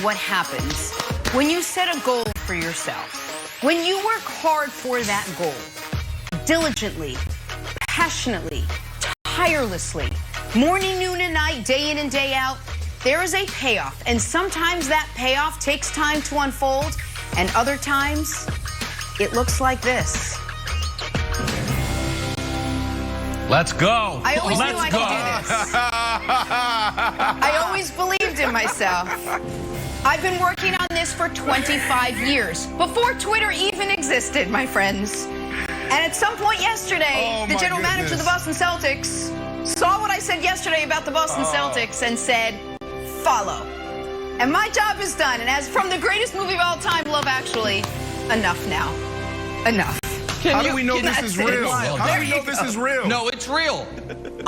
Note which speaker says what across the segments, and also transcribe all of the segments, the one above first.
Speaker 1: what happens when you set a goal for yourself. When you work hard for that goal, diligently, passionately, tirelessly, morning, noon, and night, day in and day out, there is a payoff. And sometimes that payoff takes time to unfold, and other times it looks like this.
Speaker 2: Let's go.
Speaker 1: I always knew I could do this. I always believed in myself. I've been working on this for 25 years, before Twitter even existed, my friends. And at some point yesterday, the general manager of the Boston Celtics saw what I said yesterday about the Boston Celtics and said, follow. And my job is done. And as from the greatest movie of all time, Love Actually, enough now. Enough.
Speaker 3: How do we know this is real? How do we know this is real?
Speaker 2: No, it's real.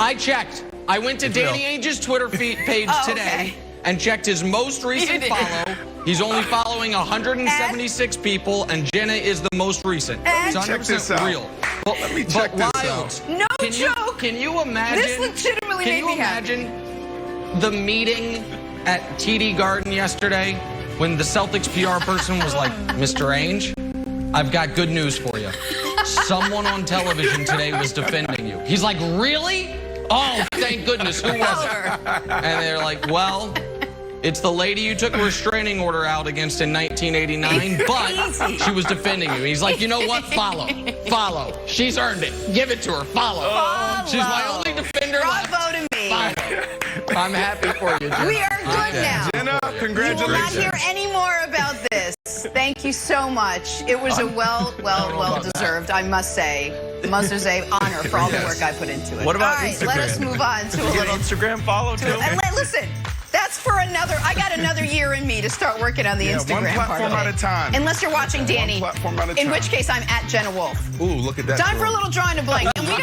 Speaker 2: I checked. I went to Danny Ainge's Twitter page today and checked his most recent follow. He's only following 176 people, and Jenna is the most recent. It's 100% real.
Speaker 3: Well, let me check this out.
Speaker 1: No joke.
Speaker 2: Can you imagine?
Speaker 1: This legitimately made me happy.
Speaker 2: Can you imagine the meeting at TD Garden yesterday when the Celtics PR person was like, Mr. Ainge, I've got good news for you. Someone on television today was defending you. He's like, really? Oh, thank goodness. Who was it? And they're like, well, it's the lady you took a restraining order out against in 1989, but she was defending you. He's like, you know what? Follow. Follow. She's earned it. Give it to her. Follow. She's my only defender.
Speaker 1: Bravo to me.
Speaker 2: I'm happy for you, Jenna.
Speaker 1: We are good now.
Speaker 3: Jenna, congratulations.
Speaker 1: You will not hear any more about this. Thank you so much. It was a well-deserved, I must say. Mother's Day honor for all the work I put into it.
Speaker 3: What about
Speaker 1: all right,
Speaker 3: Instagram?
Speaker 1: let us move on to a
Speaker 3: Did you
Speaker 1: little
Speaker 3: get Instagram follow too.
Speaker 1: And listen, that's for another. I got another year in me to start working on the Instagram
Speaker 3: one
Speaker 1: part of
Speaker 3: platform
Speaker 1: it.
Speaker 3: at a time.
Speaker 1: Unless you're watching Danny,
Speaker 3: One platform at a
Speaker 1: in
Speaker 3: time.
Speaker 1: which case I'm at Jenna Wolf.
Speaker 3: Ooh, look at that.
Speaker 1: Time for a little drawing a blank. And we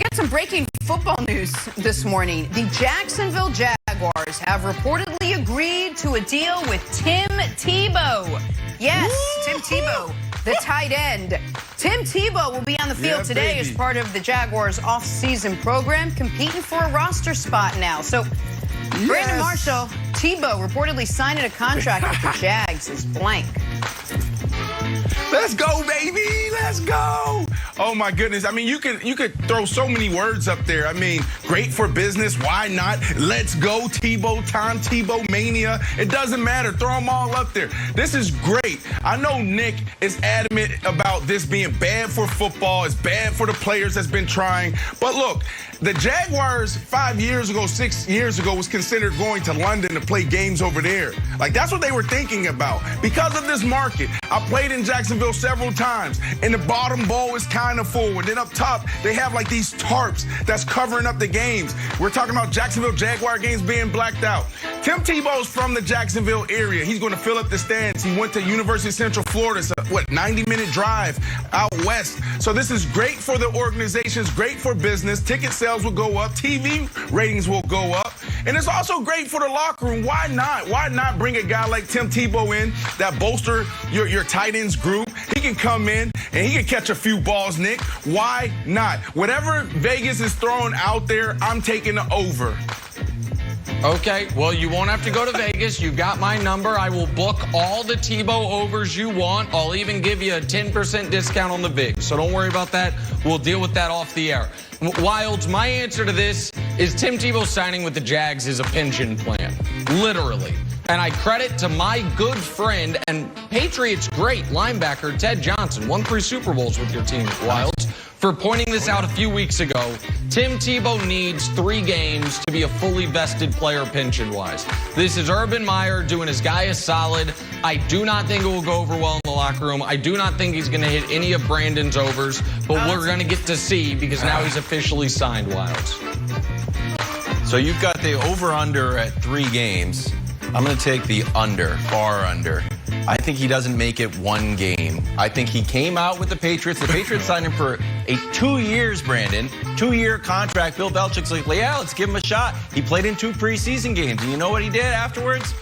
Speaker 1: got some breaking football news this morning. The Jacksonville Jaguars have reportedly agreed to a deal with Tim Tebow. Yes, Tim Tebow, the tight end. Tim Tebow will be on the field today as part of the Jaguars off-season program, competing for a roster spot now. So, Brandon Marshall, Tebow reportedly signing a contract with the Jags is blank.
Speaker 3: Let's go, baby. Let's go. Oh, my goodness. I mean, you could throw so many words up there. I mean, great for business. Why not? Let's go, Tebow time, Tebow mania. It doesn't matter. Throw them all up there. This is great. I know Nick is adamant about this being bad for football. It's bad for the players that's been trying. But look, the Jaguars 5 years ago, 6 years ago, was considered going to London to play games over there. Like, that's what they were thinking about. Because of this market, I played in Jacksonville several times, and the bottom bowl is kind of forward. Then up top, they have like these tarps that's covering up the games. We're talking about Jacksonville Jaguar games being blacked out. Tim Tebow's from the Jacksonville area. He's going to fill up the stands. He went to University of Central Florida. So, 90-minute drive out west. So this is great for the organizations, great for business. Ticket sales will go up. TV ratings will go up. And it's also great for the locker room. Why not? Why not bring a guy like Tim Tebow in that bolster your tight ends group? He can come in and he can catch a few balls, Nick. Why not? Whatever Vegas is throwing out there, I'm taking the over.
Speaker 2: Okay, well, you won't have to go to Vegas. You got my number. I will book all the Tebow overs you want. I'll even give you a 10% discount on the VIG. So don't worry about that. We'll deal with that off the air. Wilds, my answer to this is Tim Tebow signing with the Jags is a pension plan. Literally. And I credit to my good friend and Patriots great linebacker Ted Johnson, won 3 Super Bowls with your team, Wilds, for pointing this out a few weeks ago. Tim Tebow needs 3 games to be a fully vested player pension-wise. This is Urban Meyer doing his guy a solid. I do not think it will go over well in the locker room. I do not think he's going to hit any of Brandon's overs, but we're going to get to see because now he's officially signed, Wilds.
Speaker 4: So you've got the over-under at 3 games. I'm going to take the under, far under. I think he doesn't make it 1 game. I think he came out with the Patriots. The Patriots signed him for 2 years, Brandon. 2-year contract. Bill Belichick's like, yeah, let's give him a shot. He played in 2 preseason games. And you know what he did afterwards?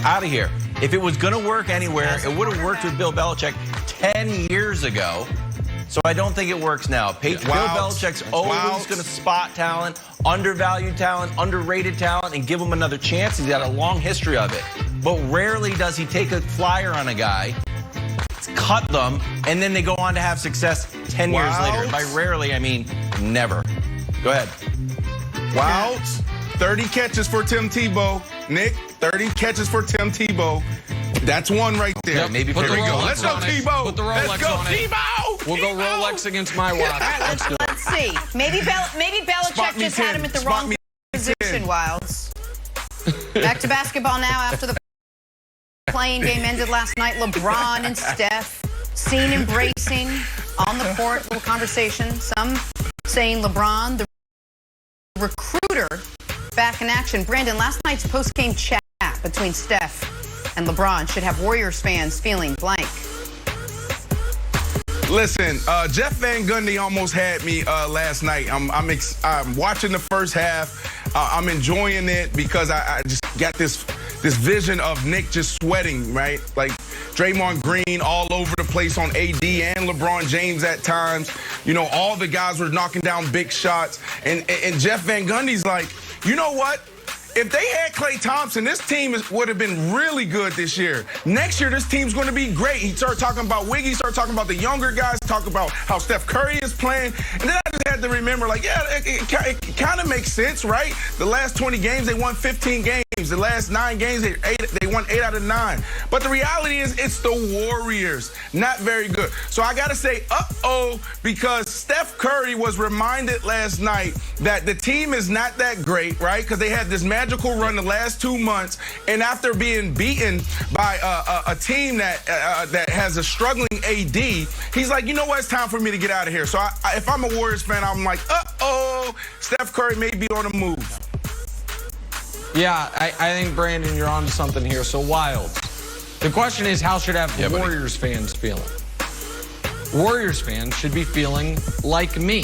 Speaker 4: Out of here. If it was going to work anywhere, it would have worked with Bill Belichick 10 years ago. So I don't think it works now. Bill Belichick's always going to spot talent, undervalued talent, underrated talent, and give him another chance. He's got a long history of it. but rarely does he take a flyer on a guy, cut them, and then they go on to have success 10 years later. By rarely, I mean never. Go ahead.
Speaker 3: Wilds, 30 catches for Tim Tebow. Nick, 30 catches for Tim Tebow. That's one right there.
Speaker 4: Yep, maybe
Speaker 2: put the
Speaker 3: There we go.
Speaker 2: Rolex
Speaker 3: Let's go,
Speaker 2: on it.
Speaker 3: Tebow.
Speaker 2: Put the Rolex
Speaker 3: Let's go,
Speaker 2: on it.
Speaker 3: Tebow.
Speaker 2: We'll go Rolex against my watch. Let's do it.
Speaker 1: Let's see. Maybe Belichick
Speaker 3: Spot me
Speaker 1: just had
Speaker 3: 10.
Speaker 1: him at the
Speaker 3: Spot
Speaker 1: wrong
Speaker 3: me
Speaker 1: position,
Speaker 3: 10.
Speaker 1: Wilds. Back to basketball now after the playing game ended last night. LeBron and Steph seen embracing on the court. Little conversation. Some saying LeBron, the recruiter, back in action. Brandon, last night's post-game chat between Steph and LeBron should have Warriors fans feeling blank.
Speaker 3: Listen, Jeff Van Gundy almost had me last night. I'm watching the first half. I'm enjoying it because I just got this vision of Nick just sweating, right? Like Draymond Green all over the place on AD and LeBron James at times. You know, all the guys were knocking down big shots. And Jeff Van Gundy's like, you know what? If they had Klay Thompson, this team would have been really good this year. Next year, this team's going to be great. He started talking about Wiggy, started talking about the younger guys, talk about how Steph Curry is playing. And then I just had to remember, like, yeah, it kind of makes sense, right? The last 20 games, they won 15 games. The last 9 games, they won 8 out of 9. But the reality is it's the Warriors. Not very good. So I got to say, uh-oh, because Steph Curry was reminded last night that the team is not that great, right? Because they had this magical run the last 2 months. And after being beaten by a team that has a struggling AD, he's like, you know what? It's time for me to get out of here. So if I'm a Warriors fan, I'm like, uh-oh, Steph Curry may be on the move.
Speaker 2: Yeah, I think, Brandon, you're on to something here. So, Wilds. The question is, how should Warriors fans feeling? Warriors fans should be feeling like me.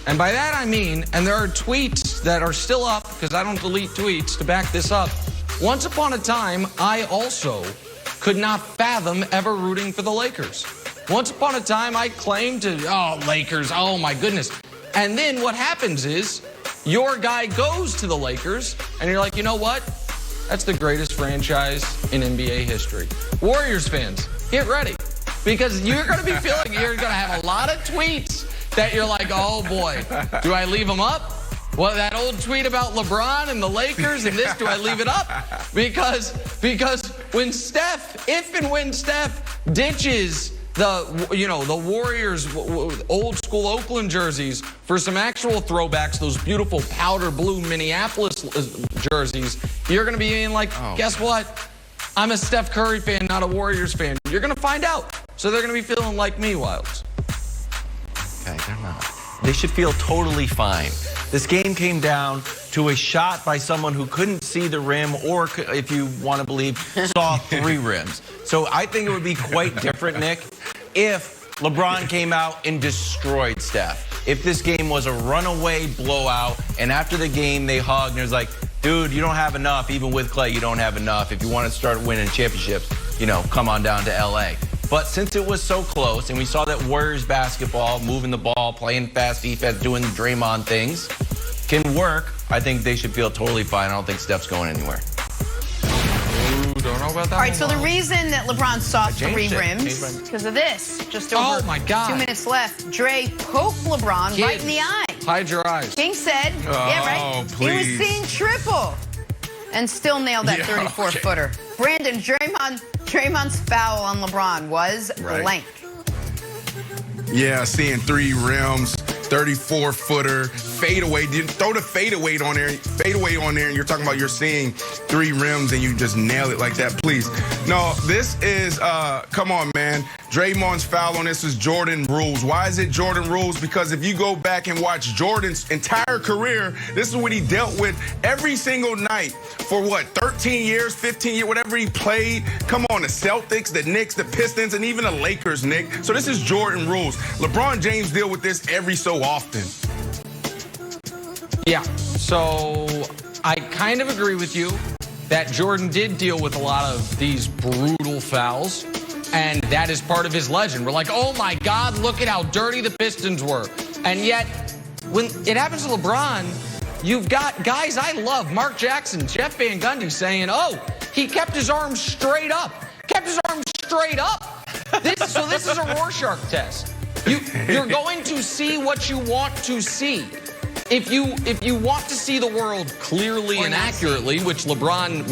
Speaker 2: And by that I mean, and there are tweets that are still up, because I don't delete tweets to back this up. Once upon a time, I also could not fathom ever rooting for the Lakers. Once upon a time, I claimed to, oh, Lakers, oh my goodness. And then what happens is, your guy goes to the Lakers, and you're like, you know what? That's the greatest franchise in NBA history. Warriors fans, get ready. Because you're going to be feeling, you're going to have a lot of tweets that you're like, oh boy, do I leave them up? Well, that old tweet about LeBron and the Lakers and this, do I leave it up? Because when Steph, if and when Steph ditches the Warriors old school Oakland jerseys for some actual throwbacks, those beautiful powder blue Minneapolis jerseys, you're going to be being like, guess what? I'm a Steph Curry fan, not a Warriors fan. You're going to find out. So they're going to be feeling like me, Wilds.
Speaker 4: Okay, they're not. They should feel totally fine. This game came down to a shot by someone who couldn't see the rim, or if you want to believe, saw 3 rims. So I think it would be quite different, Nick, if LeBron came out and destroyed Steph. If this game was a runaway blowout, and after the game they hugged, and it was like, dude, you don't have enough. Even with Klay, you don't have enough. If you want to start winning championships, come on down to L.A. But since it was so close, and we saw that Warriors basketball, moving the ball, playing fast defense, doing Draymond things, can work, I think they should feel totally fine. I don't think Steph's going anywhere.
Speaker 2: Ooh, don't know about that.
Speaker 1: All right, so the reason that LeBron saw 3 rims
Speaker 4: Changed
Speaker 1: is because of this. Just over 2 minutes left. Dre poked LeBron right in the eye.
Speaker 2: Hide your eyes.
Speaker 1: King said, yeah, right?
Speaker 3: Please.
Speaker 1: He was seeing triple and still nailed that 34-footer. Brandon, Draymond's foul on LeBron was blank.
Speaker 3: Yeah, seeing 3 rims, 34-footer, fadeaway. Didn't throw the fadeaway on there, and you're talking about you're seeing 3 rims and you just nail it like that. Please. No, this is, come on, man. Draymond's foul on this is Jordan rules. Why is it Jordan rules? Because if you go back and watch Jordan's entire career, this is what he dealt with every single night for 13 years, 15 years, whatever he played. Come on, the Celtics, the Knicks, the Pistons, and even the Lakers, Nick. So this is Jordan rules. LeBron James deal with this every so often.
Speaker 2: Yeah, so I kind of agree with you that Jordan did deal with a lot of these brutal fouls, and that is part of his legend. We're like, oh my God, look at how dirty the Pistons were. And yet, when it happens to LeBron, you've got guys I love, Mark Jackson, Jeff Van Gundy, saying, oh, He kept his arms straight up. Kept his arms straight up. So this is a Rorschach test. You're going to see what you want to see. If you want to see the world clearly and accurately, which LeBron